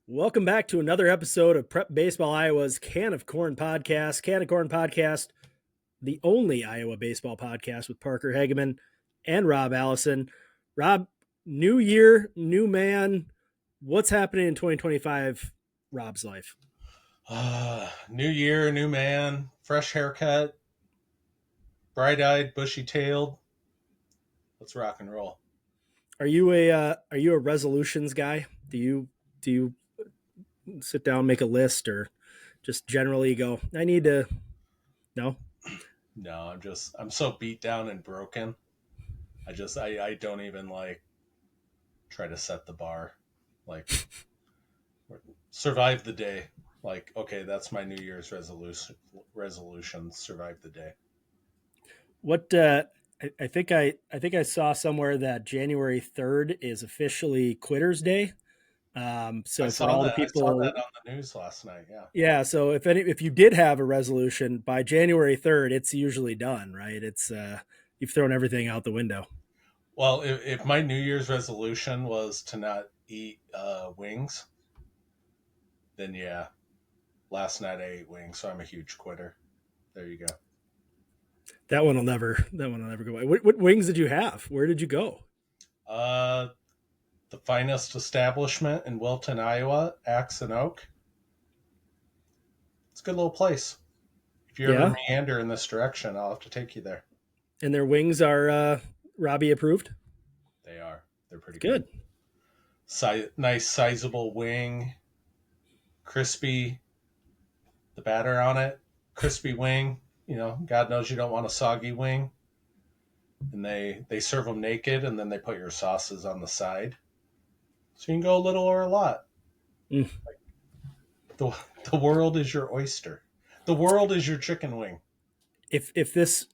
Welcome back to another episode of Prep Baseball Iowa's Can of Corn podcast. Can of Corn podcast, the only Iowa baseball podcast with Parker Hageman and Rob Allison. Rob, new year, new man. What's happening in 2025, Rob's life? New year, new man, fresh haircut, bright-eyed, bushy-tailed. Let's rock and roll. Are you a resolutions guy? Do you sit down, make a list, or just generally go, I need to? No. No, I'm so beat down and broken. I don't even try to set the bar. Like survive the day. Like, okay, that's my New Year's resolution. Survive the day. What I think I saw somewhere that January 3rd is officially Quitter's Day. So I for saw all the that. I saw people, that on the news last night. Yeah. yeah. So if you did have a resolution by January 3rd, it's usually done, right? It's you've thrown everything out the window. Well, if my New Year's resolution was to not eat wings, then yeah, last night I ate wings, so I'm a huge quitter. There you go. That one will never go away. What wings did you have? Where did you go? Uh, the finest establishment in Wilton, Iowa, Axe and Oak. It's a good little place. If you ever Yeah, meander in this direction, I'll have to take you there. and their wings are Robbie approved. They are. They're pretty good. Good. Nice, sizable wing. Crispy. The batter on it. Crispy wing. You know, God knows you don't want a soggy wing. And they serve them naked, and then they put your sauces on the side. So you can go a little or a lot. Mm. The world is your oyster. The world is your chicken wing. If this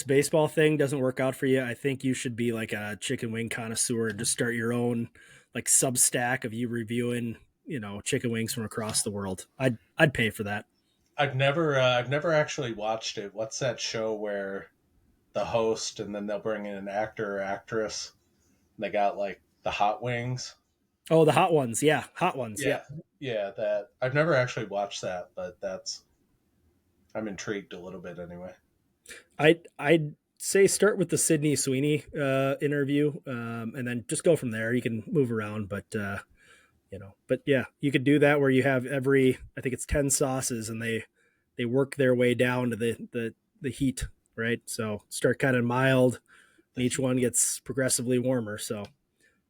baseball thing doesn't work out for you, I think you should be like a chicken wing connoisseur and just start your own like Substack of you reviewing, chicken wings from across the world. I'd pay for that. I've never actually watched it. What's that show where the host and then they'll bring in an actor or actress and they got like the hot wings? Oh, the hot ones. Yeah. Hot ones. Yeah. Yeah. Yeah, that I've never actually watched that, but I'm intrigued a little bit anyway. I'd say start with the Sydney Sweeney interview, and then just go from there. You can move around, but yeah, you could do that where you have I think it's 10 sauces, and they work their way down to the heat, right? So start kind of mild, and each one gets progressively warmer. So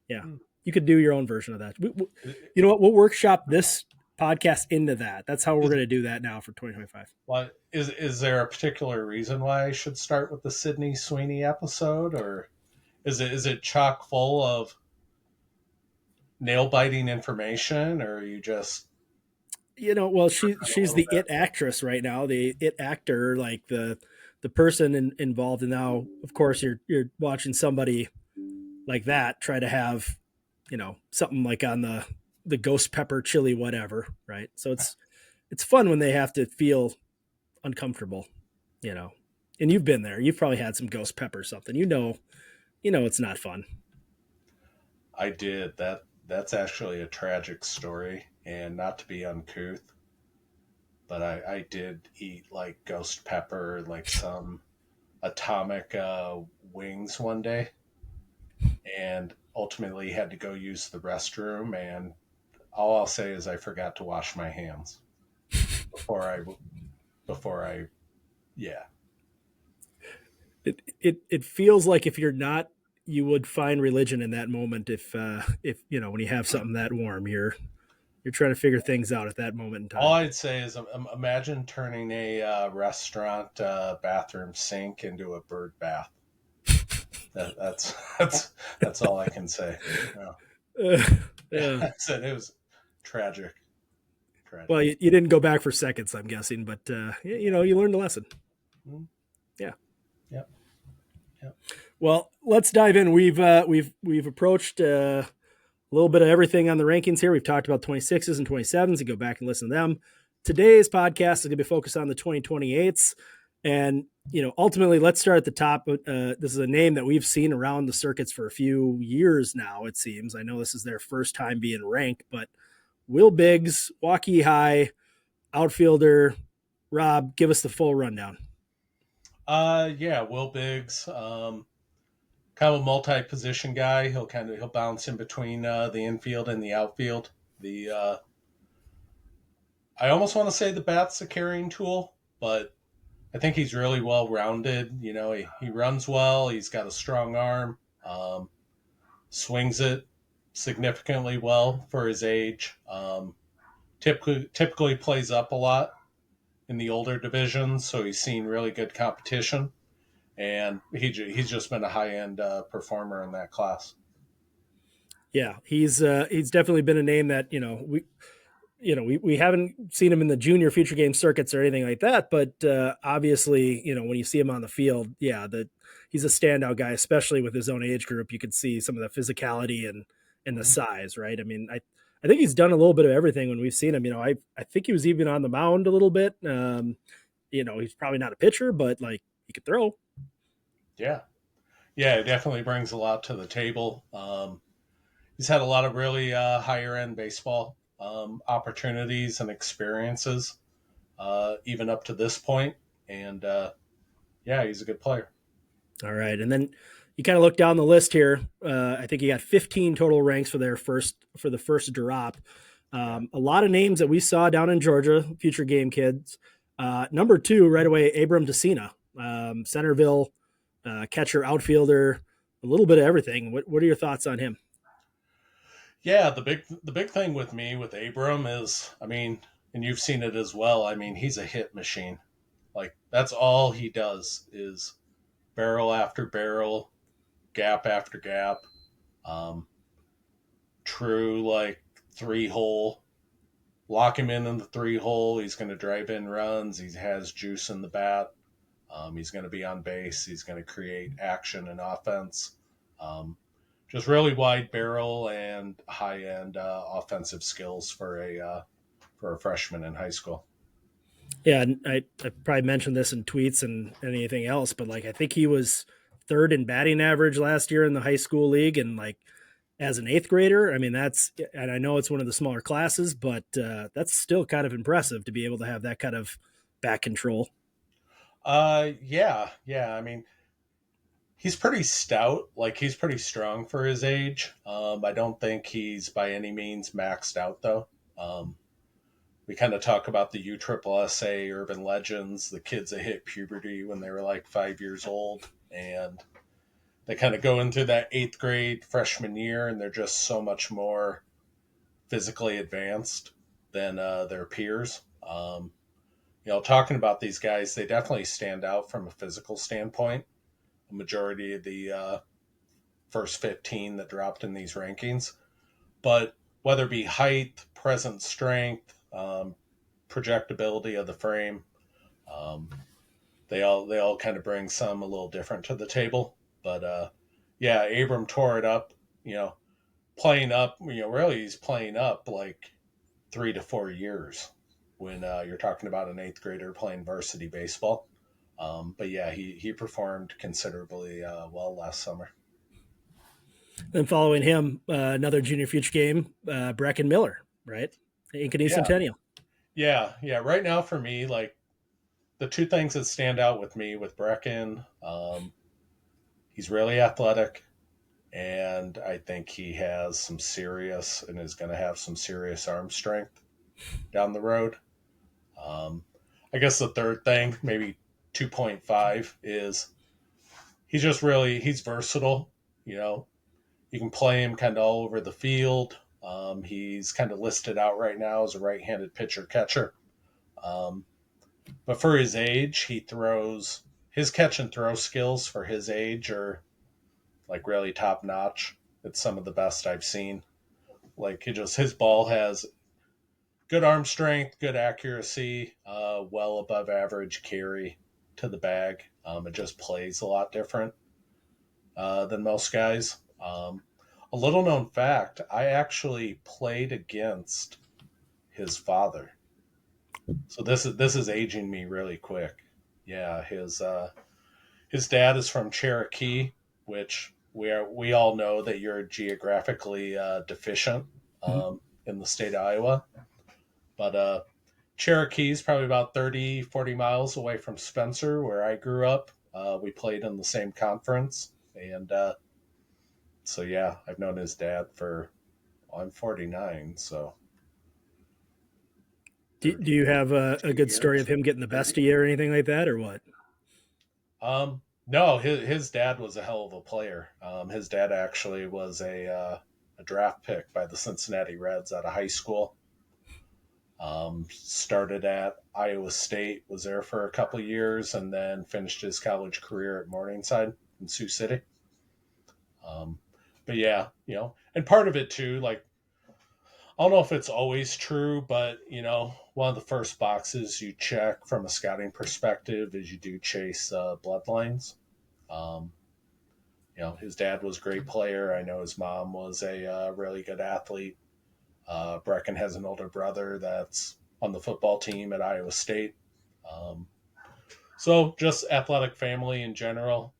yeah, you could do your own version of that. You know what? We'll workshop this podcast into that. That's how we're going to do that now for 2025. Well, is there a particular reason why I should start with the Sydney Sweeney episode, or is it chock full of nail biting information, or are you just Well, she's the it actress right now, the it actor, like the person involved. And now, of course, you're watching somebody like that try to have, something like on the ghost pepper chili, whatever, right? So it's fun when they have to feel uncomfortable, And you've been there. You've probably had some ghost pepper something. It's not fun. I did that. That's actually a tragic story, and not to be uncouth, but I did eat like ghost pepper, like some atomic wings one day, and ultimately had to go use the restroom. And all I'll say is I forgot to wash my hands before I yeah. It feels like if you're not, you would find religion in that moment. If when you have something that warm, you're trying to figure things out at that moment in time. All I'd say is imagine turning a restaurant bathroom sink into a bird bath. That's all I can say. Yeah. It was tragic. Well, you didn't go back for seconds, I'm guessing, but you learned a lesson. Mm-hmm. Yeah. Yep. Yep. Well, let's dive in. We've approached a little bit of everything on the rankings here. We've talked about 26s and 27s, and go back and listen to them. Today's podcast is going to be focused on the 2028s. And, ultimately, let's start at the top. This is a name that we've seen around the circuits for a few years now, it seems. I know this is their first time being ranked, but Will Biggs, Waukee High, outfielder. Rob, give us the full rundown. Yeah, Will Biggs, kind of a multi-position guy. He'll bounce in between the infield and the outfield. The I almost want to say the bat's a carrying tool, but I think he's really well rounded. You know, he runs well. He's got a strong arm. Swings it significantly well for his age. Typically plays up a lot in the older divisions, so he's seen really good competition, and he's just been a high end performer in that class. Yeah, he's definitely been a name that we haven't seen him in the junior future game circuits or anything like that, but obviously, when you see him on the field, yeah, that he's a standout guy, especially with his own age group. You could see some of the physicality and the Mm-hmm. size, right? I mean, I think he's done a little bit of everything when we've seen him. I think he was even on the mound a little bit. He's probably not a pitcher, but like he could throw. Yeah, yeah, it definitely brings a lot to the table. He's had a lot of really higher end baseball opportunities and experiences, even up to this point, and yeah, he's a good player. All right, and then you kind of look down the list here. I think you got 15 total ranks for the first drop. Yeah. A lot of names that we saw down in Georgia, future game kids. Number two, right away, Abram Decina, Centerville, catcher, outfielder, a little bit of everything. What are your thoughts on him? Yeah, the big thing with me with Abram is, I mean, and you've seen it as well. I mean, he's a hit machine. Like that's all he does is barrel after barrel, gap after gap. Um, True, like three hole. Lock him in the three hole. He's going to drive in runs. He has juice in the bat. He's going to be on base. He's going to create action and offense. Um, just really wide barrel and high end offensive skills for a freshman in high school. Yeah, and I probably mentioned this in tweets and anything else, but like I think he was third in batting average last year in the high school league, and like as an eighth grader, I mean and I know it's one of the smaller classes, but that's still kind of impressive to be able to have that kind of back control. Yeah, yeah. I mean, he's pretty stout. Like he's pretty strong for his age. I don't think he's by any means maxed out though. Um, we kind of talk about the USSSA urban legends, the kids that hit puberty when they were like 5 years old, and they kind of go into that eighth grade freshman year, and they're just so much more physically advanced than their peers. Talking about these guys, they definitely stand out from a physical standpoint. A majority of the first 15 that dropped in these rankings, but whether it be height, present strength, projectability of the frame, um, they all kind of bring some a little different to the table. But yeah, Abram tore it up. You know, playing up. Really, he's playing up like 3 to 4 years when you're talking about an eighth grader playing varsity baseball. But yeah, he performed considerably well last summer. Then following him, another junior future game, Brecken Miller, right? Ankeny Yeah, Centennial. yeah, yeah. Right now, for me, like the two things that stand out with me with Brecken, he's really athletic, and I think he has some serious and is going to have some serious arm strength down the road. Um, I guess the third thing, maybe 2.5, is he's versatile. You know, you can play him kind of all over the field. He's kind of listed out right now as a right-handed pitcher catcher. Um, but for his age, his catch and throw skills for his age are like really top notch. It's some of the best I've seen. Like his ball has good arm strength, good accuracy, well above average carry to the bag. It just plays a lot different than most guys. A little known fact: I actually played against his father, so this is aging me really quick. Yeah, his dad is from Cherokee, which we all know that you're geographically deficient. in the state of Iowa. But Cherokee is probably about 30, 40 miles away from Spencer, where I grew up. We played in the same conference. And so, yeah, I've known his dad for, well, I'm 49, so Do you have a 32 good story of years, him getting the best 30. of you or anything like that, or what? No, his dad was a hell of a player. His dad actually was a draft pick by the Cincinnati Reds out of high school. Started at Iowa State, was there for a couple of years, and then finished his college career at Morningside in Sioux City. Um, but yeah, and part of it too, like I don't know if it's always true, but one of the first boxes you check from a scouting perspective is you do chase bloodlines. Um, his dad was a great player. I know his mom was a really good athlete. Brecken has an older brother that's on the football team at Iowa State. Um, so just athletic family in general.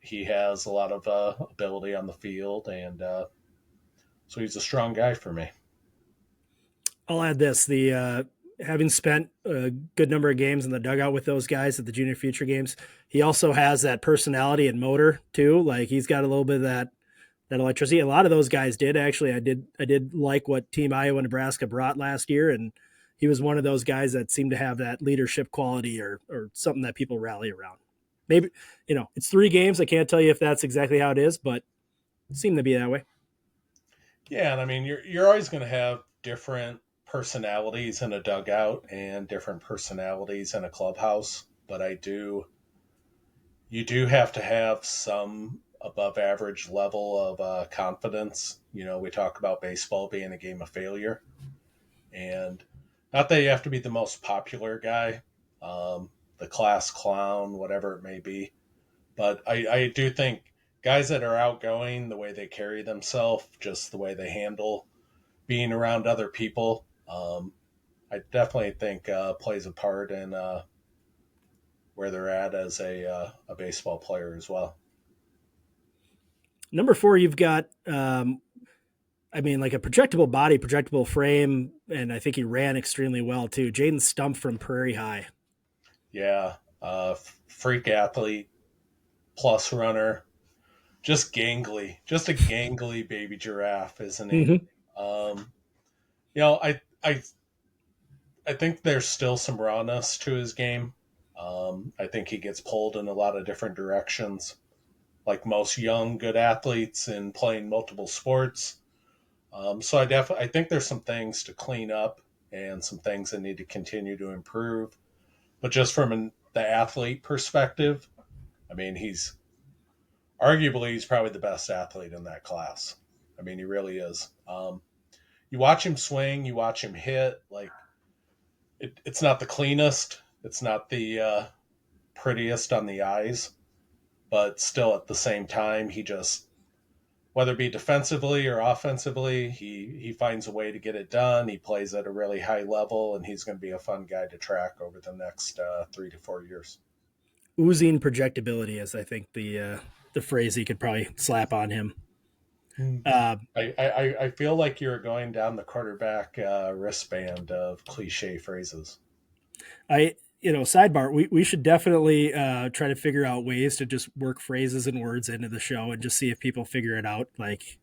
He has a lot of ability on the field, and so he's a strong guy for me. I'll add this: the having spent a good number of games in the dugout with those guys at the junior future games, he also has that personality and motor too. Like he's got a little bit of that electricity. A lot of those guys did actually. I did like what Team Iowa Nebraska brought last year, and he was one of those guys that seemed to have that leadership quality or something that people rally around. Maybe it's 3 games. I can't tell you if that's exactly how it is, but it seemed to be that way. Yeah, and I mean you're always going to have different personalities in a dugout and different personalities in a clubhouse, but you do have to have some above average level of confidence. We talk about baseball being a game of failure, and not that you have to be the most popular guy, the class clown, whatever it may be, but I do think guys that are outgoing, the way they carry themselves, just the way they handle being around other people, I definitely think plays a part in where they're at as a baseball player as well. Number 4, you've got I mean, like a projectable body, projectable frame, and I think he ran extremely well too. Jaden Stump from Prairie High. Yeah, freak athlete, plus runner, just gangly, just a gangly baby giraffe, isn't he? Mm-hmm. Um, you know, I think there's still some rawness to his game. I think he gets pulled in a lot of different directions, like most young good athletes in playing multiple sports. So I think there's some things to clean up and some things that need to continue to improve. But just from the athlete perspective, I mean, he's probably the best athlete in that class. I mean, he really is. You watch him swing, you watch him hit. Like it's not the cleanest, it's not the prettiest on the eyes, but still at the same time, he just whether it be defensively or offensively, he finds a way to get it done. He plays at a really high level, and he's going to be a fun guy to track over the next 3 to 4 years. Oozing projectability is, I think, the phrase you could probably slap on him. Hmm. Uh, I feel like you're going down the quarterback wristband of cliche phrases. Sidebar, we should definitely try to figure out ways to just work phrases and words into the show and just see if people figure it out. Like,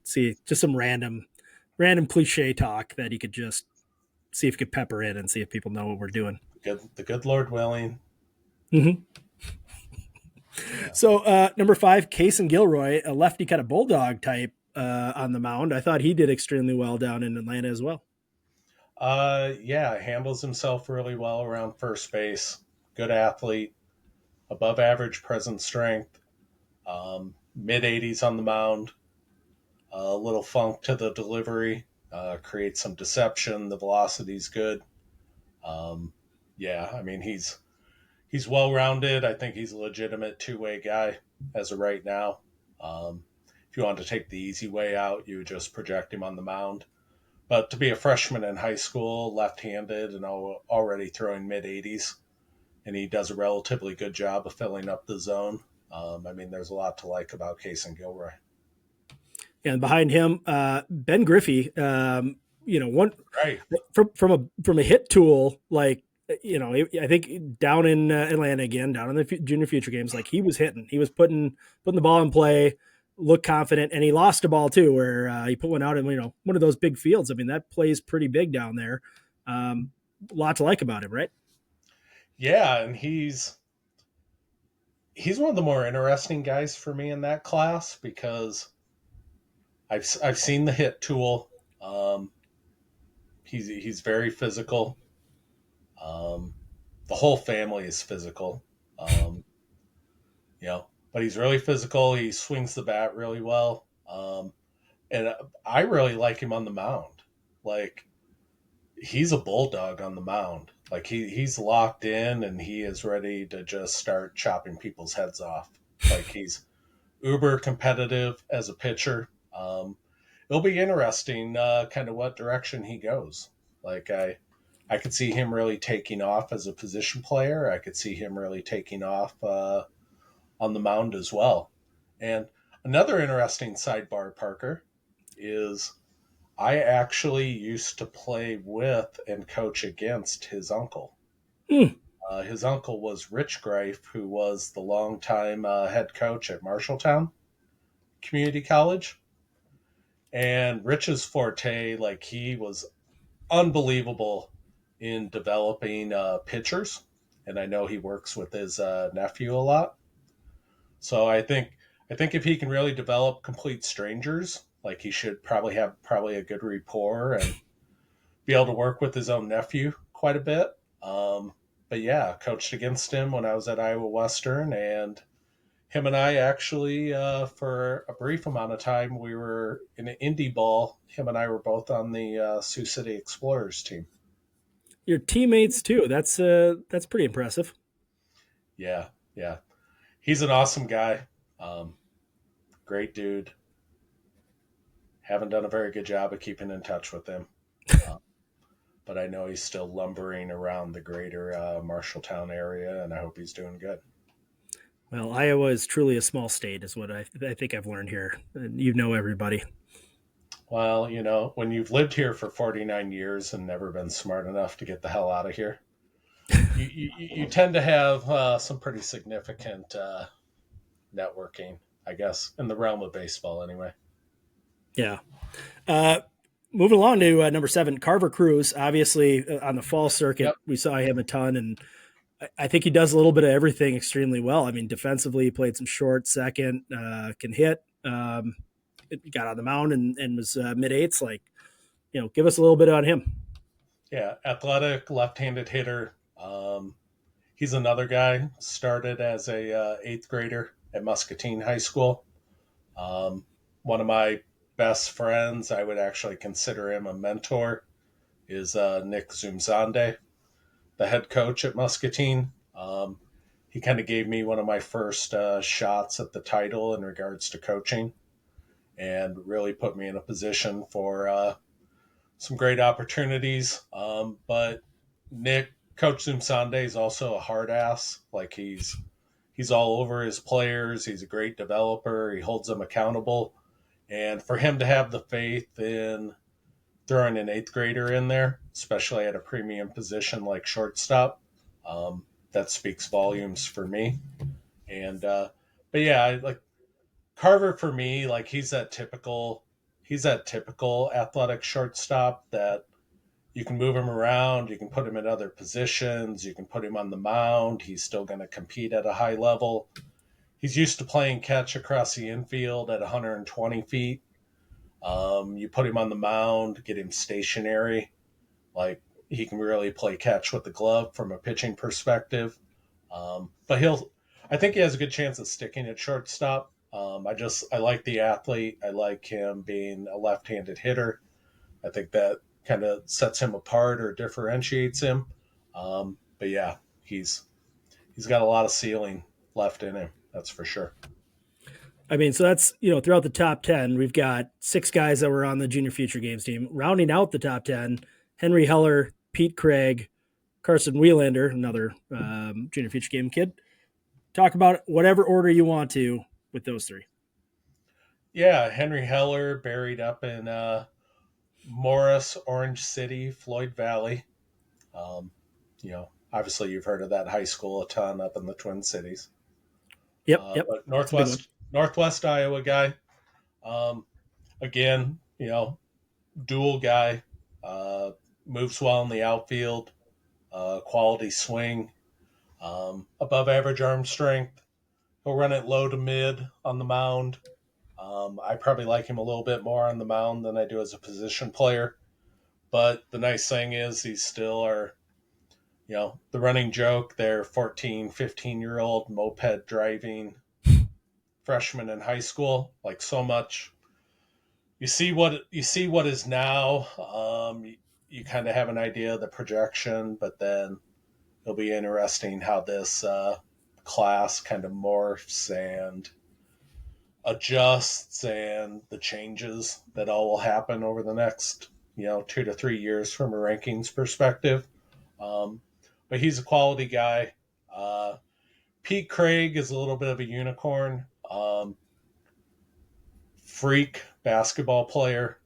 see just some random cliche talk that you could just see if you could pepper in and see if people know what we're doing. The good Lord willing. Mm-hmm. Yeah. So number 5, Kasen Gilroy, a lefty kind of bulldog type on the mound. I thought he did extremely well down in Atlanta as well. Yeah, handles himself really well around first base. Good athlete, above average present strength, mid 80s on the mound, a little funk to the delivery, creates some deception. The velocity's good. Um, yeah, I mean he's well rounded. I think he's a legitimate two-way guy as of right now. If you want to take the easy way out, you would just project him on the mound. But to be a freshman in high school, left-handed, and already throwing mid 80s, and he does a relatively good job of filling up the zone. I mean, there's a lot to like about Kasen Gilroy. and behind him, Ben Griffey. One Right. from a hit tool, like I think down in Atlanta again, down in the junior future games, like he was hitting, he was putting the ball in play, looked confident, and he lost a ball too, where he put one out in one of those big fields. I mean, that plays pretty big down there. A lot to like about him, right? Yeah, and he's one of the more interesting guys for me in that class because I've seen the hit tool. Um, he's very physical. Um, the whole family is physical. Um, but he's really physical. He swings the bat really well. And I really like him on the mound. Like he's a bulldog on the mound. Like he's locked in and he is ready to just start chopping people's heads off. Like he's uber competitive as a pitcher. It'll be interesting, kind of what direction he goes. Like I could see him really taking off as a position player. I could see him really taking off on the mound as well. And another interesting sidebar, Parker, is I actually used to play with and coach against his uncle. Hmm. His uncle was Rich Grife, who was the longtime head coach at Marshalltown Community College. And Rich's forte, like he was unbelievable in developing pitchers. And I know he works with his nephew a lot. So I think if he can really develop complete strangers, like he should probably have probably a good rapport and be able to work with his own nephew quite a bit. But yeah, coached against him when I was at Iowa Western, and him and I actually, for a brief amount of time, we were in an indie ball. Him and I were both on the Sioux City Explorers team. Your teammates too. That's pretty impressive. Yeah, yeah, he's an awesome guy. Um, Great dude. Haven't done a very good job of keeping in touch with him. Uh, but I know he's still lumbering around the greater Marshalltown area, and I hope he's doing good. Well, Iowa is truly a small state, is what I think I've learned here. And you know everybody. Well, when you've lived here for 49 years and never been smart enough to get the hell out of here, you tend to have some pretty significant networking, I guess, in the realm of baseball anyway. Yeah. Uh, Moving along to number 7, Carver Cruise. Obviously, on the fall circuit, Yep. we saw him a ton, and I think he does a little bit of everything extremely well. I mean, defensively, he played some short, second, can hit. Got on the mound and was mid eights. Like, give us a little bit on him. Yeah, athletic, left-handed hitter. He's another guy. Started as a eighth grader at Muscatine High School. One of my best friends, I would actually consider him a mentor, is Nick Zumzande, the head coach at Muscatine. He kind of gave me one of my first shots at the title in regards to coaching and really put me in a position for some great opportunities. But Nick, Coach Zumsande is also a hard ass. Like he's all over his players. He's a great developer. He holds them accountable. And for him to have the faith in throwing an eighth grader in there, especially at a premium position like shortstop, that speaks volumes for me. And but yeah, like Carver for me, like he's that typical athletic shortstop that you can move him around, you can put him in other positions, you can put him on the mound. He's still going to compete at a high level. He's used to playing catch across the infield at 120 feet. You put him on the mound, get him stationary. Like he can really play catch with the glove from a pitching perspective. But I think he has a good chance of sticking at shortstop. I like the athlete. I like him being a left-handed hitter. I think that kind of sets him apart or differentiates him. But yeah, he's got a lot of ceiling left in him. That's for sure. I mean, so that's, throughout the top 10, we've got 6 guys that were on the Junior Future Games team. Rounding out the top 10, Henry Heller, Pete Craig, Carson Wheelander, another Junior Future Game kid. Talk about whatever order you want to with those 3. Yeah, Henry Heller buried up in Morris, Orange City, Floyd Valley. Um, Obviously you've heard of that high school a ton up in the Twin Cities. Yep, yep, But it's a big one. Northwest Iowa guy. Um, Again, dual guy. Uh, Moves well in the outfield. Quality swing. Above average arm strength. He'll run it low to mid on the mound. I probably like him a little bit more on the mound than I do as a position player. But the nice thing is he's still our, the running joke. They're 14, 15-year-old moped driving freshman in high school. Like so much. You see what is now. You kind of have an idea of the projection, but then it'll be interesting how this class kind of morphs and adjusts and the changes that all will happen over the next 2 to 3 years from a rankings perspective. um, but he's a quality guy. Pete Craig is a little bit of a unicorn. Freak basketball player.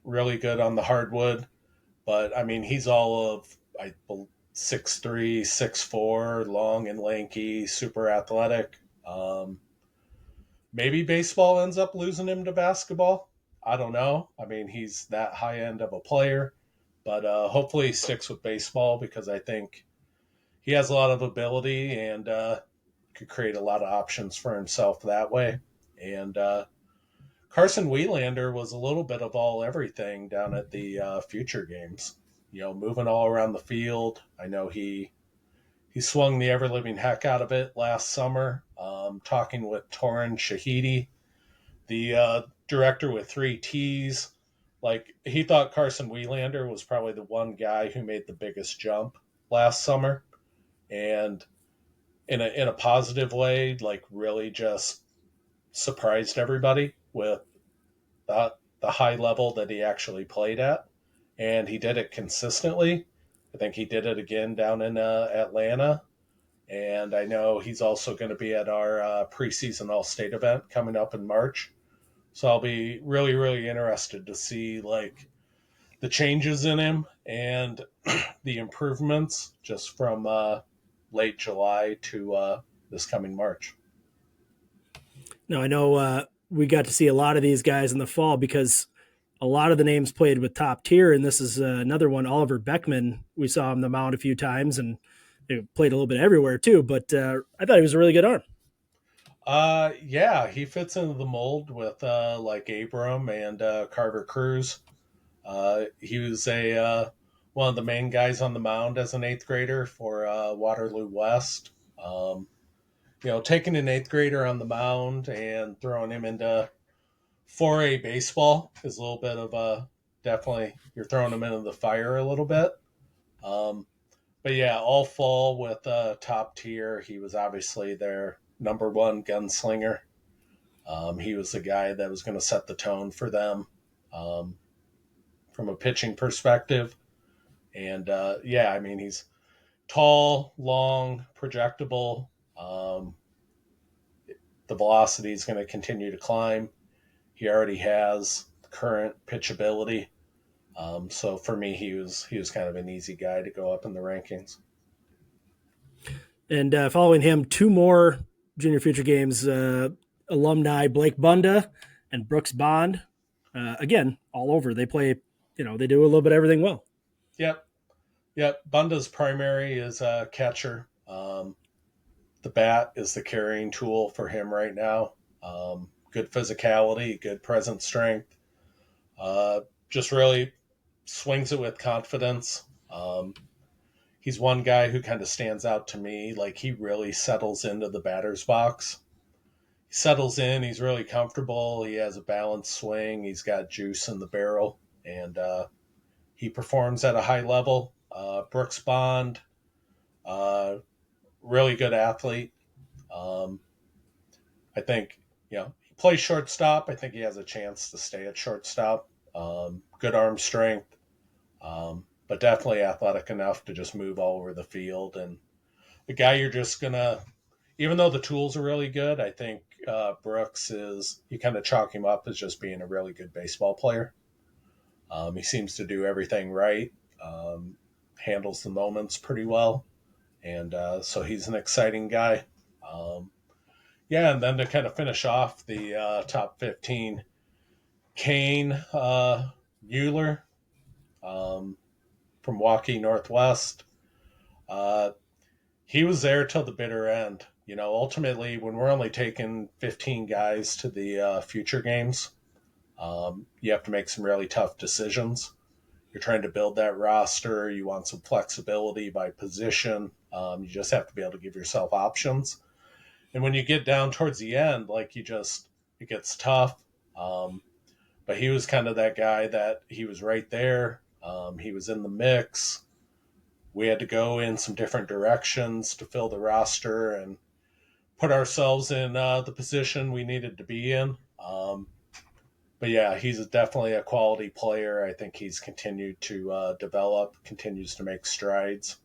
Really good on the hardwood, but I mean he's all of 6'3", 6'4", long and lanky, super athletic. Maybe baseball ends up losing him to basketball. I don't know. I mean, he's that high end of a player, but hopefully he sticks with baseball because I think he has a lot of ability and could create a lot of options for himself that way. And Carson Wheelander was a little bit of all everything down at the future games. Moving all around the field. I know he swung the ever living heck out of it last summer. Talking with Torin Shahidi, the director with three T's. Like he thought Carson Wheelander was probably the one guy who made the biggest jump last summer, and in a positive way, like really just surprised everybody with the high level that he actually played at, and he did it consistently. I think he did it again down in Atlanta, and I know he's also going to be at our preseason All State event coming up in March. So I'll be really, really interested to see like the changes in him and the improvements just from late July to this coming March. Now I know we got to see a lot of these guys in the fall because a lot of the names played with top tier, and this is another one. Oliver Beckman, we saw him the mound a few times, and they played a little bit everywhere too. But I thought he was a really good arm. Yeah, he fits into the mold with like Abram and Carver Cruise. He was a one of the main guys on the mound as an eighth grader for Waterloo West. Taking an eighth grader on the mound and throwing him into 4A baseball is a little bit of a definitely you're throwing him into the fire a little bit. Um, but yeah, all fall with top tier. He was obviously their number one gunslinger. He was the guy that was going to set the tone for them um, from a pitching perspective. And yeah, I mean, he's tall, long, projectable. The velocity is going to continue to climb. He already has current pitchability. So for me, he was kind of an easy guy to go up in the rankings. And following him, two more junior future games alumni Blake Bunda and Brooks Bond. Again, all over. They play, they do a little bit of everything well. Yep, yep. Bunda's primary is a catcher. The bat is the carrying tool for him right now. Good physicality, good present strength. Just really swings it with confidence. He's one guy who kind of stands out to me. Like he really settles into the batter's box. He settles in. He's really comfortable. He has a balanced swing. He's got juice in the barrel, and he performs at a high level. Brooks Bond, uh, really good athlete. Um, I think he plays shortstop. I think he has a chance to stay at shortstop. Good arm strength, but definitely athletic enough to just move all over the field. And the guy you're just gonna, even though the tools are really good, I think Brooks is you kind of chalk him up as just being a really good baseball player. He seems to do everything right, handles the moments pretty well, and so he's an exciting guy. Um, yeah, and then to kind of finish off the top 15, Kane Mueller um, from Waukee Northwest. Uh, he was there till the bitter end. You know, ultimately, when we're only taking 15 guys to the future games, you have to make some really tough decisions. You're trying to build that roster. You want some flexibility by position. You just have to be able to give yourself options. And when you get down towards the end, it gets tough. Um, but he was kind of that guy that he was right there. He was in the mix. We had to go in some different directions to fill the roster and put ourselves in the position we needed to be in. But yeah, he's definitely a quality player. I think he's continued to develop, continues to make strides.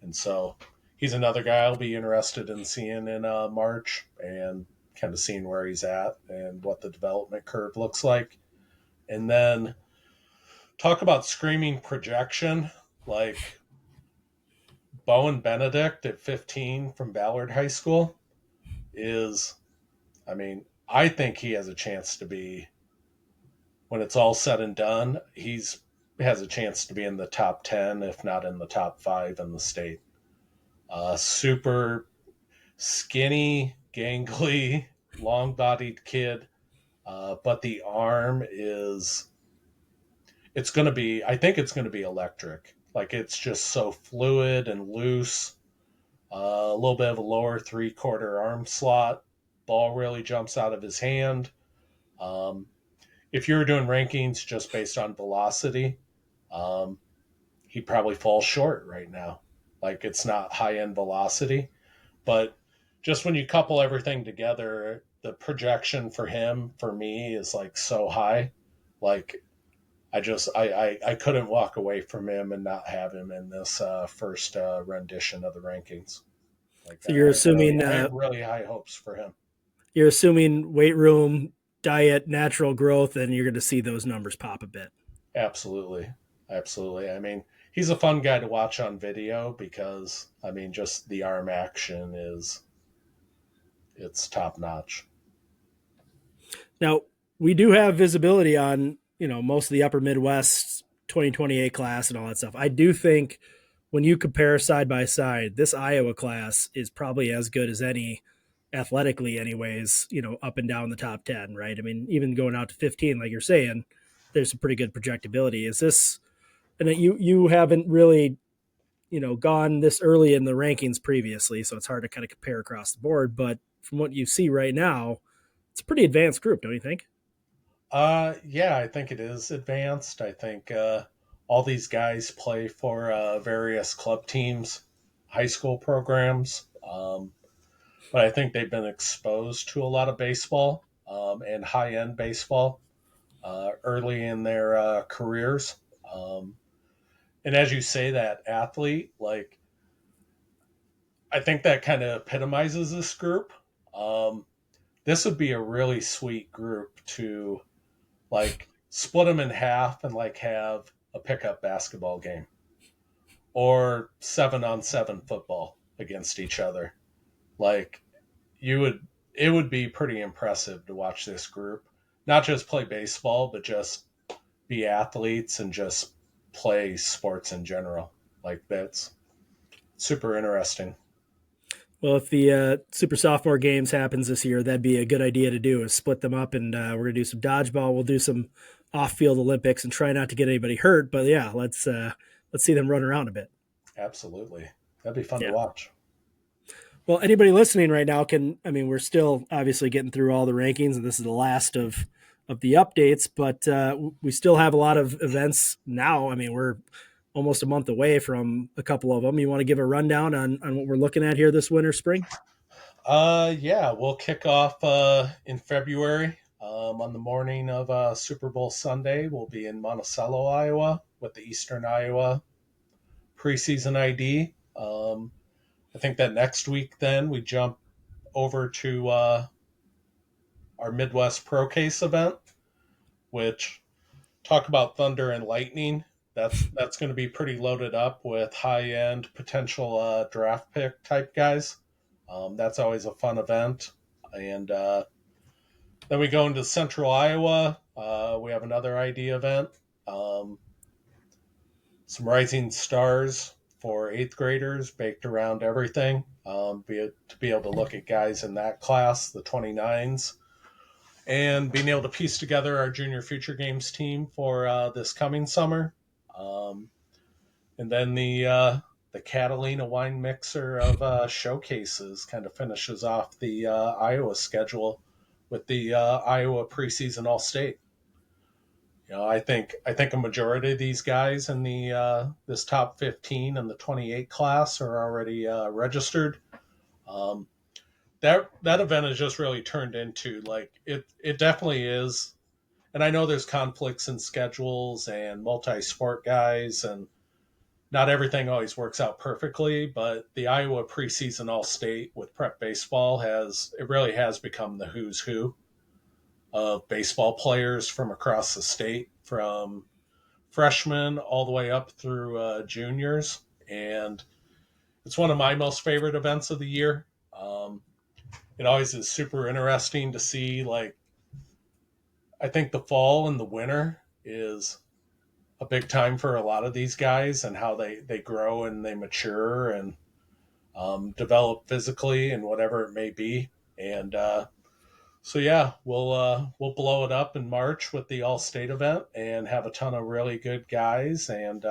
And so he's another guy I'll be interested in seeing in March and kind of seeing where he's at and what the development curve looks like. And then talk about screaming projection, like Bowen Benedict at 15 from Ballard High School is, I mean, I think he has a chance to be, when it's all said and done, he's has a chance to be in the top 10, if not in the top 5 in the state. Super skinny, gangly, long bodied kid. But the arm is, it's going to be, I think it's going to be electric. Like it's just so fluid and loose. A little bit of a lower 3/4 arm slot. Ball really jumps out of his hand. Um, if you were doing rankings just based on velocity, um, he'd probably fall short right now. Like it's not high end velocity, but just when you couple everything together, the projection for him, for me, is like so high. Like I couldn't walk away from him and not have him in this first rendition of the rankings. Like So you're assuming I have really high hopes for him. weight room, diet, natural growth, and you're going to see those numbers pop a bit. Absolutely, absolutely. I mean, he's a fun guy to watch on video because I mean, just the arm action is it's top notch. Now, we do have visibility on, most of the upper Midwest 2028 class and all that stuff. I do think when you compare side by side, this Iowa class is probably as good as any athletically anyways, up and down the top 10, right? I mean, even going out to 15 like you're saying, there's some pretty good projectability. Is this, and you haven't really, gone this early in the rankings previously, so it's hard to kind of compare across the board, but from what you see right now, it's a pretty advanced group, don't you think? Yeah, I think it is advanced. I think all these guys play for various club teams, high school programs, but I think they've been exposed to a lot of baseball and high end baseball early in their careers. Um, and as you say, that athlete, like I think that kind of epitomizes this group. Um, this would be a really sweet group to like split them in half and like have a pickup basketball game or 7-on-7 football against each other. Like you would, it would be pretty impressive to watch this group not just play baseball, but just be athletes and just play sports in general. Like that's super interesting. Well, if the super sophomore games happens this year, that'd be a good idea to do is split them up, and we're gonna do some dodgeball. We'll do some off-field Olympics and try not to get anybody hurt. But yeah, let's see them run around a bit. Absolutely. That'd be fun to Yeah. watch. Well, anybody listening right now can. I mean, we're still obviously getting through all the rankings, and this is the last of the updates. But we still have a lot of events now. I mean, we're almost a month away from a couple of them. You want to give a rundown on what we're looking at here this winter, spring? Yeah, we'll kick off in February. On the morning of Super Bowl Sunday, we'll be in Monticello, Iowa, with the Eastern Iowa preseason ID. I think that next week, then we jump over to our Midwest Pro Case event, which talk about thunder and lightning. That's going to be pretty loaded up with high end potential draft pick type guys. That's always a fun event. And then we go into Central Iowa. We have another ID event. Um, some rising stars for eighth graders baked around everything. To be able to look at guys in that class, the 29s, and being able to piece together our junior future games team for this coming summer. Um, and then the Catalina wine mixer of showcases kind of finishes off the Iowa schedule with the Iowa preseason All State. I think a majority of these guys in the this top 15 and the 28 class are already registered. Um, that event has just really turned into like it definitely is, and I know there's conflicts in schedules and multi-sport guys, and not everything always works out perfectly, but the Iowa preseason All State with prep baseball really has become the who's who of baseball players from across the state, from freshmen all the way up through juniors, and it's one of my most favorite events of the year. It always is super interesting to see. Like, I think the fall and the winter is a big time for a lot of these guys and how they grow and they mature and develop physically and whatever it may be. And so yeah, we'll blow it up in March with the All State event and have a ton of really good guys and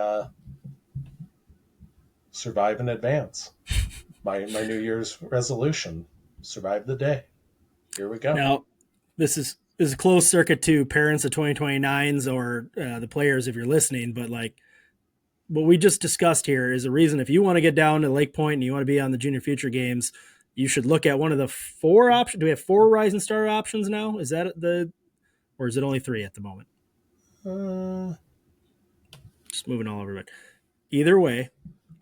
survive in advance. My New Year's resolution: survive the day. Here we go. Now, this is a closed circuit to parents of 2029s or the players if you're listening, but like what we just discussed here is a reason if you want to get down to Lake Point and you want to be on the Junior Future Games, you should look at one of the four options. Do we have four Rising Star options now? Is that or is it only three at the moment? Uh, Just moving all over. But either way,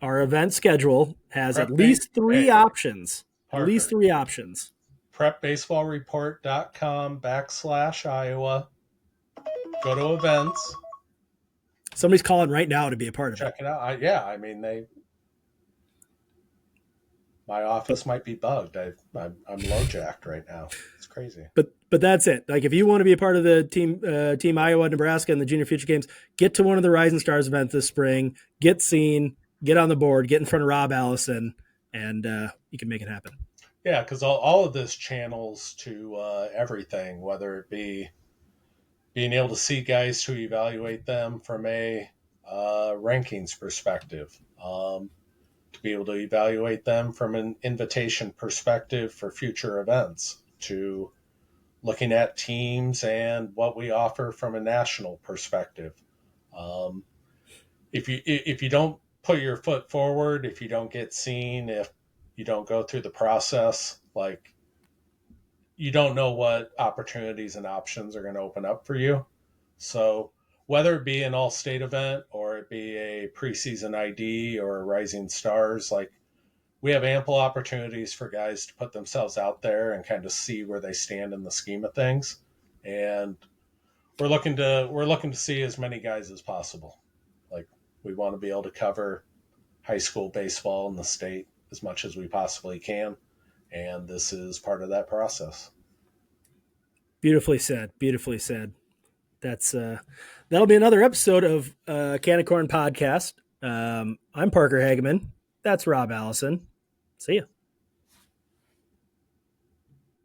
our event schedule has at prep least three hey, options. At least Parker. three options. prepbaseballreport.com/Iowa. Go to events. Somebody's calling right now to be a part of it. Check it out. I mean, my But office might be bugged. I'm low jacked right now. It's crazy. but that's it. Like if you want to be a part of the team Iowa, Nebraska, and the Junior Future Games, get to one of the Rising Stars events this spring. Get seen. Get on the board. Get in front of Rob Allison, and you can make it happen. Yeah, because all of this channels to everything, whether it be being able to see guys to evaluate them from a rankings perspective, to be able to evaluate them from an invitation perspective for future events, to looking at teams and what we offer from a national perspective. Um, if you don't put your foot forward, if you don't get seen, if you don't go through the process, like, you don't know what opportunities and options are going to open up for you. So whether it be an all state event or it be a preseason ID or a Rising Stars, like, we have ample opportunities for guys to put themselves out there and kind of see where they stand in the scheme of things. And we're looking to see as many guys as possible. Like, we want to be able to cover high school baseball in the state as much as we possibly can, and this is part of that process. Beautifully said. Beautifully said. That's that'll be another episode of Can of Corn podcast. I'm Parker Hageman. That's Rob Allison. See ya.